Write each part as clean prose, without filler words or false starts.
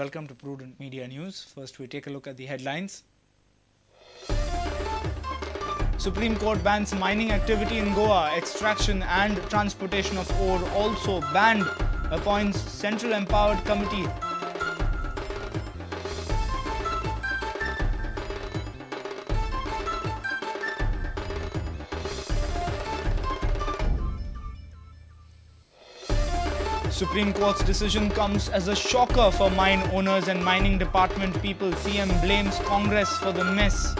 welcome to Prudent Media News. First, we take a look at the headlines. Supreme Court bans mining activity in Goa. Extraction and transportation of ore also banned. Appoints Central Empowered Committee. Supreme Court's decision comes as a shocker for mine owners and mining department people. CM blames Congress for the mess.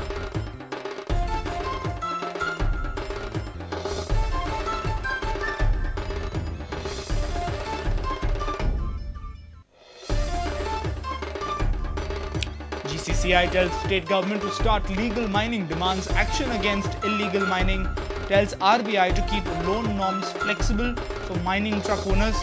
GCCI tells state government to start legal mining, demands action against illegal mining, tells RBI to keep loan norms flexible for mining truck owners.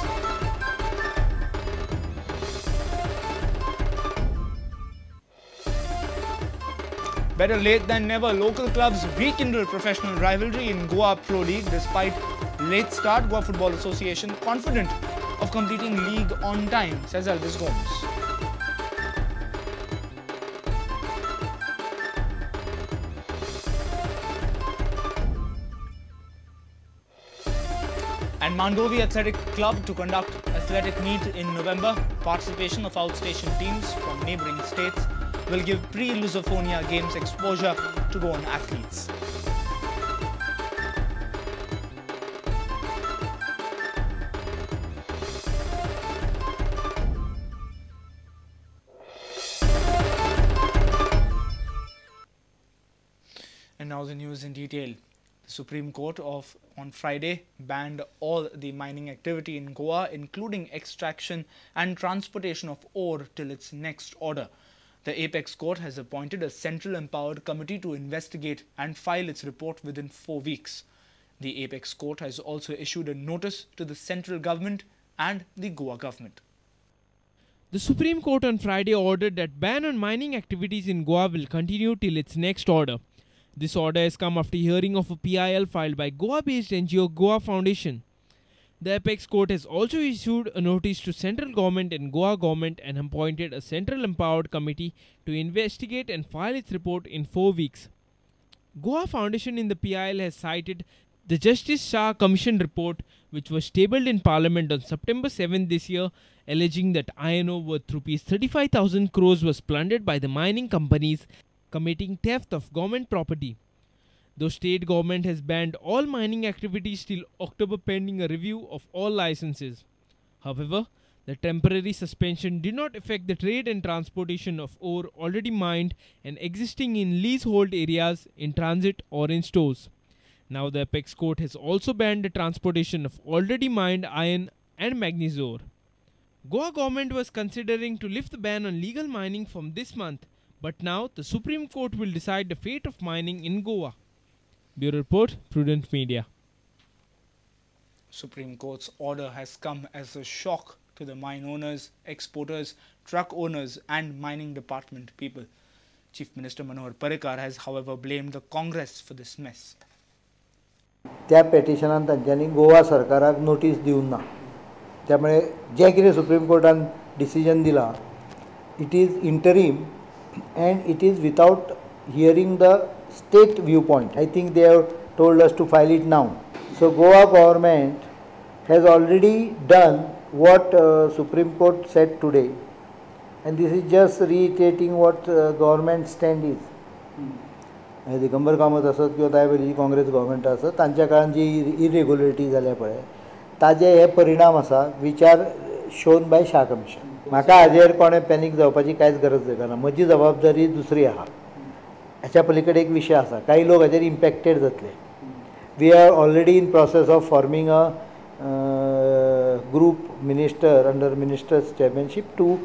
Better late than never, local clubs rekindle professional rivalry in Goa Pro League. Despite late start, Goa Football Association confident of completing league on time, says Elvis Gomes. And Mandovi Athletic Club to conduct athletic meet in November. Participation of outstation teams from neighbouring states will give pre-Lusophonia Games exposure to Goan athletes. And now the news in detail. The Supreme Court on Friday banned all the mining activity in Goa, including extraction and transportation of ore, till its next order. The Apex Court has appointed a Central Empowered Committee to investigate and file its report within 4 weeks. The Apex Court has also issued a notice to the central government and the Goa government. The Supreme Court on Friday ordered that ban on mining activities in Goa will continue till its next order. This order has come after hearing of a PIL filed by Goa-based NGO Goa Foundation. The Apex Court has also issued a notice to central government and Goa government and appointed a Central Empowered Committee to investigate and file its report in 4 weeks. Goa Foundation in the PIL has cited the Justice Shah Commission report, which was tabled in Parliament on September 7 this year, alleging that iron ore worth Rs 35,000 crores was plundered by the mining companies, committing theft of government property. Though state government has banned all mining activities till October pending a review of all licenses. However, the temporary suspension did not affect the trade and transportation of ore already mined and existing in leasehold areas, in transit or in stores. Now the Apex Court has also banned the transportation of already mined iron and manganese ore. Goa government was considering to lift the ban on legal mining from this month, but now the Supreme Court will decide the fate of mining in Goa. Bureau Report, Prudent Media. Supreme Court's order has come as a shock to the mine owners, exporters, truck owners and mining department people. Chief Minister Manohar Parrikar has, however, blamed the Congress for this mess. त्या पेटिशनान तांच्यांनी गोवा सरकाराक notice दिवंक ना. त्यामुळे जे कितें supreme कोर्टान decision दिला, it is interim and it is without hearing the state viewpoint. I think they have told us to file it now. So Goa government has already done what Supreme Court said today, and this is just reiterating what government stand is. Digambar Kamat असत किंवा त्या वेळी Congress government असत, तांच्या काळात जी इरेग्युलरिटी जाल्या पळय ताजे हे परिणाम आसा which are shown by Shah commission. म्हाका हाजेर कोणें पॅनीक जावपाची कांयच गरज दिसना. म्हजी जबाबदारी दुसरी आहा. हाच्या पलीकडे एक विशय आसा, काही लोक हाजेर इम्पॅक्टेड जातले. We are already in process of forming a group minister under ministers chairmanship to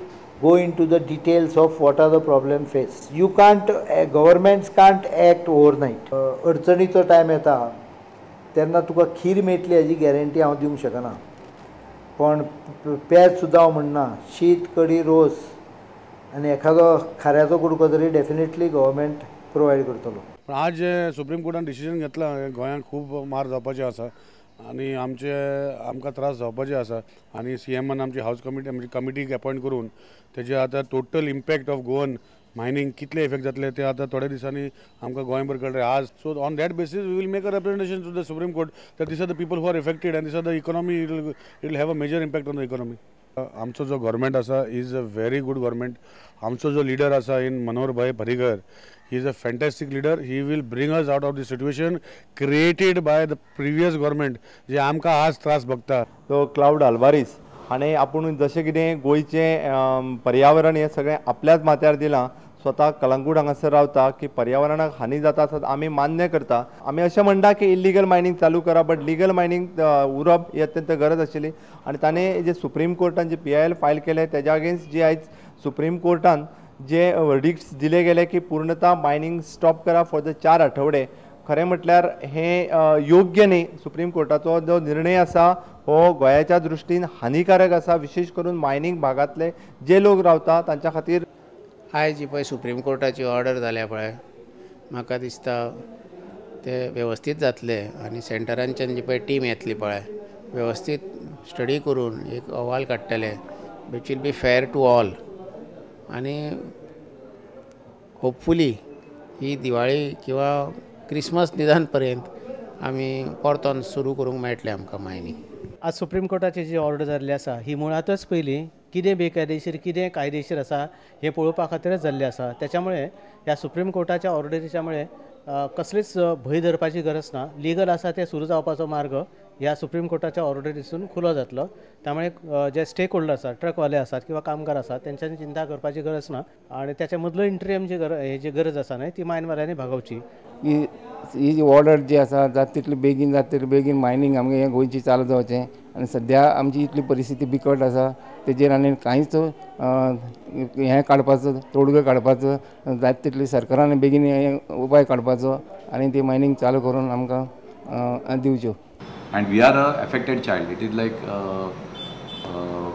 go into the details of what are the problem faced. You can't, governments can't act overnight. अडचणीचो time येता तेन्ना तुका खीर मेळटली हाजी guarantee हांव दिवंक शकना, पण page सुद्दां हांव म्हणना. शीत कडी रोस आनी एखादो खाऱ्याचो कुडको तरी डेफिनेटली गव्हर्मेंट प्रोवायड करतलो. आज सुप्रीम कोर्टान डिसिजन घेतला गोंयांत खूब मार जावपाचें आसा आनी आमकां त्रास जावपाचे आसा आनी CMन आमची हाऊस कमिटी म्हणजे कमिटी अपॉइंट करून तेजे आतां total impact of Goan mining कितले इफेक्ट जातले ते आतां थोड्या दिसांनी आमकां गोंयभर कळटलें आज. So on that basis we will make a representation to the supreme court that this are the people who are affected and this are the economy it will have a major impact on the economy. आमचो जो government आसा is a very good government. आमचो जो leader आसा इन मनोहर भाई Parrikar, he is a fantastic leader. He will bring us out of the situation created by the previous government जे आमकां आज त्रास भोगता. तो क्लाउड आल्वारीस हाणें आपूण जशें कितें गोंयचें पर्यावरण हें सगळें आपल्याच माथ्यार दिलां. स्वता कलंगूट हांगासर रावता की पर्यावरणाक हानी जाता आसत आमी मान्य करता. आमी अशें म्हणटा की इल्लीगल मायनींग चालू करा, बट लिगल मायनींग उरप ही अत्यंत गरज आशिल्ली. आनी ताणें जे सुप्रीम कोर्टान जे PIL फायल केलें तेज्या अगेन्स्ट जी आयज सुप्रीम कोर्टान जे वर्डिक्ट्स दिले गेले की पूर्णतः मायनींग स्टॉप करा फॉर द 4 आठवडे, खरें म्हटल्यार हें योग्य न्ही. सुप्रीम कोर्टाचो जो निर्णय आसा हो गोंयाच्या दृश्टीन हानिकारक आसा, विशेष करून मायनींग भागांतले जे लोक रावता तांच्या खातीर. आयज जी पळय सुप्रीम कोर्टाची ऑर्डर जाल्या पळय, म्हाका दिसता ते वेवस्थीत जातले आनी सेंटरांच्यान जी पळय टीम येतली पळय वेवस्थीत स्टडी करून एक अहवाल काडटले which will be fair to all. आनी होपफुली ही दिवाळी किंवा क्रिसमस निदान पर्यंत आमी परतोन सुरू करूंक मेळटलें आमकां मायनींग. आज सुप्रीम कोर्टाची जी ऑर्डर जाल्ली आसा ही मुळातच पयलीं कितें बेकायदेशीर कितें कायदेशीर आसा हें पळोवपा खातीरच जाल्ली आसा. त्याच्यामुळे ह्या सुप्रीम कोर्टाच्या ऑर्डरीच्या मुळे कसलीच भंय धरपाची गरज ना. लिगल आसा ते सुरू जावपाचो मार्ग ह्या सुप्रीम कोर्टाच्या ऑर्डरीसून खुलो जातलो. त्यामुळे जे स्टेक होल्डर आसात, ट्रकवाले आसात किंवा कामगार आसात त्यांच्यानी चिंता करपाची गरज ना. आणि त्याच्या मदलो इंटरियम जी गरज आसा न्हय ती मायनवाल्यांनी भागोवची. ही जी ऑर्डर जी आसा जाता तितली बेगीन मायनींग आमगे हें गोंयची चालू जावचें. आनी सद्या आमची इतली परिस्थिती बिकट आसा तेजेर आनी कांयच हें काडपाचो तोडगो काडपाचो जाता तितली सरकारान बेगीन हें उपाय काडपाचो आनी ती मायनींग चालू करून आमकां दिवच्यो. And we are a affected child. It is like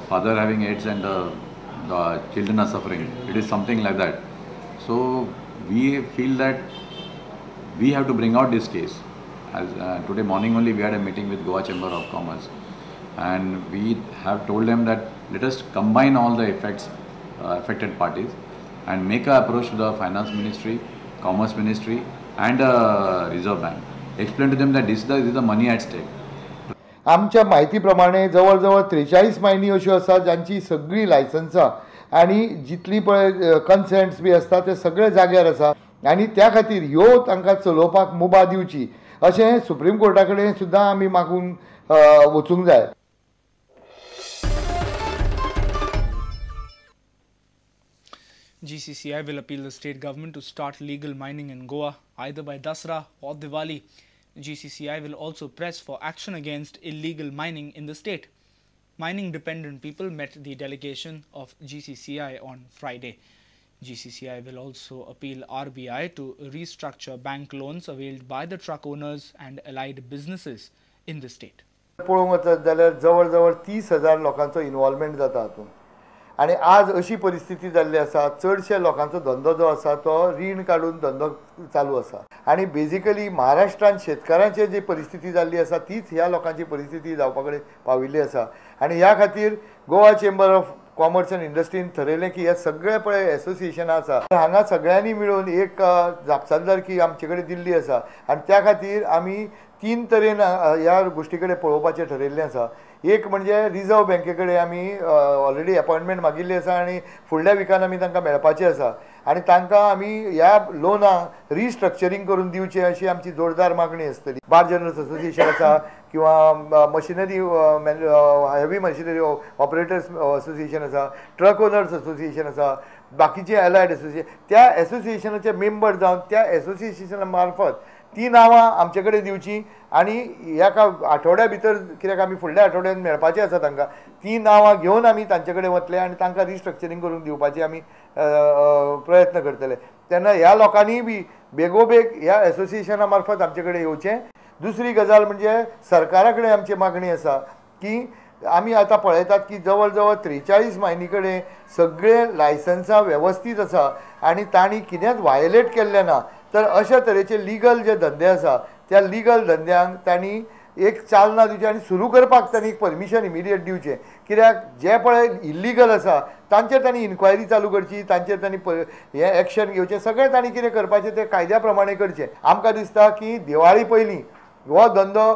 father having AIDS and the children are suffering. It is something like that. So we feel that we have to bring out this case. As today morning only we had a meeting with Goa Chamber of Commerce, and we have told them that let us combine all the affected parties and make an approach to the Finance Ministry, Commerce Ministry and Reserve Bank. Explain to them that this is the money at stake. आमच्या माहिती प्रमाणे जवळ 43 मायनी अश्यो आसा जांची सगळी लायसन्सां आनी जितली पळय कन्सेंट्स बी आसता ते सगळे जाग्यार आसा आनी त्या खातीर ह्यो तांकां चलोवपाक मुभा दिवची अशें सुप्रीम कोर्टा कडेन सुद्दां आमी मागून वचूंक जाय. GCCI will appeal the state government to start legal mining in Goa either by Dasra or Diwali. GCCI will also press for action against illegal mining in the state. Mining dependent people met the delegation of GCCI on Friday. GCCI will also appeal RBI to restructure bank loans availed by the truck owners and allied businesses in the state. पळोवंक वचत जाल्यार जवळ 30,000 लोकांचो involvement जाता हातूंत. आनी आज अशी परिस्थिती जाल्ली आसा चडशे लोकांचो धंदो जो आसा तो रीण काडून धंदो चालू आसा. आनी बेजिकली महाराष्ट्रान शेतकारांची जी परिस्थिती जाल्ली आसा तीच ह्या लोकांची परिस्थिती जावपा कडेन पाविल्ली आसा. आनी ह्या खातीर Goa Chamber of Commerce and इंडस्ट्रीन ठरयलें की हे सगळे पळय एसोसिएशनां आसा हांगा सगळ्यांनी मेळून एक जापसालदारकी आमचे कडेन दिल्ली आसा. आनी त्या खातीर आमी 3 तरेन ह्या गोश्टी कडेन पळोवपाचें ठरयल्लें आसा. एक म्हणजे रिजर्व बँके कडेन आमी ऑलरेडी अपॉयंटमेंट मागिल्ली आसा आनी फुडल्या विकान आमी तांकां मेळपाचें आसा आनी तांकां आमी ह्या लोनाक रिस्ट्रक्चरींग करून दिवचें अशी आमची जोरदार मागणी आसतली. बार जर्नल्स असोसिएशन आसा किंवा machinery heavy machinery operators association आसा, ट्रक ओनर्स असोसिएशन आसा, बाकीचे एलायड असोसिएशन त्या एसोसिएशनाचे मेंबर जावन त्या एसोसिएशना मार्फत ती नांवां आमचे कडेन दिवची आनी ह्या आठवड्या भितर कित्याक आमी फुडल्या आठवड्यान मेळपाचें आसा तांकां ती नांवां घेवन आमी तांचे कडेन वतले आनी तांकां रिस्ट्रक्चरींग करून दिवपाचे आमी प्रयत्न करतले. तेन्ना ह्या लोकांनी बी बेगोबेग ह्या एसोसिएशना मार्फत आमचे कडेन येवचें. दुसरी गजाल म्हणजे सरकारा कडेन आमची मागणी आसा की आमी आतां पळयतात की जवळ 43 मायनी कडेन सगळे लायसन्सां वेवस्थीत आसा आनी तांणी कितेंच वायलेट केल्लें ना. तर अशा तरेचे लिगल जे धंदे आसा त्या लिगल धंद्यांक तांणी एक चालना दिवची आनी सुरू करपाक तांणी परमिशन इमिडिएट दिवचें कित्याक जे पळय इल्लिगल आसा तांचेर तांणी इन्क्वायरी चालू करची तांचेर तांणी हें एक्शन घेवचें सगळें तांणी कितें करपाचें तें कायद्या प्रमाणे करचें आमकां दिसता की दिवाळी पयलीं हो धंदो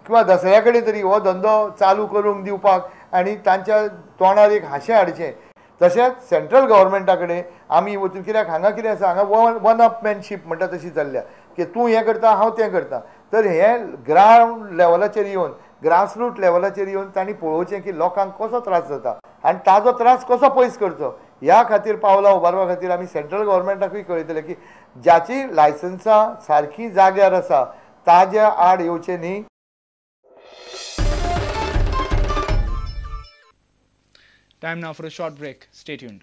किंवा दसऱ्या कडेन तरी हो धंदो चालू करूंक दिवपाक आनी तांच्या तोंडार एक हांशें हाडचें तशेंच सेंट्रल गव्हर्मेंटा कडेन आमी वचून कित्याक हांगा कितें आसा हांगा वन अपमॅनशीप म्हणटा तशी चल्ल्या की तूं हें करता हांव तें करता तर हें ग्रावंड लेवलाचेर येवन ग्रासरूट लेवलाचेर येवन तांणी पळोवचें की लोकांक कसो त्रास जाता आनी ताजो त्रास कसो पयस करचो ह्या खातीर पावलां उबारपा खातीर आमी सेंट्रल गव्हर्मेंटाकूय कळयतले की ज्याची लायसन्सां सारकी जाग्यार आसा ताज्या आड येवचें न्ही. Time now for a short break. Stay tuned.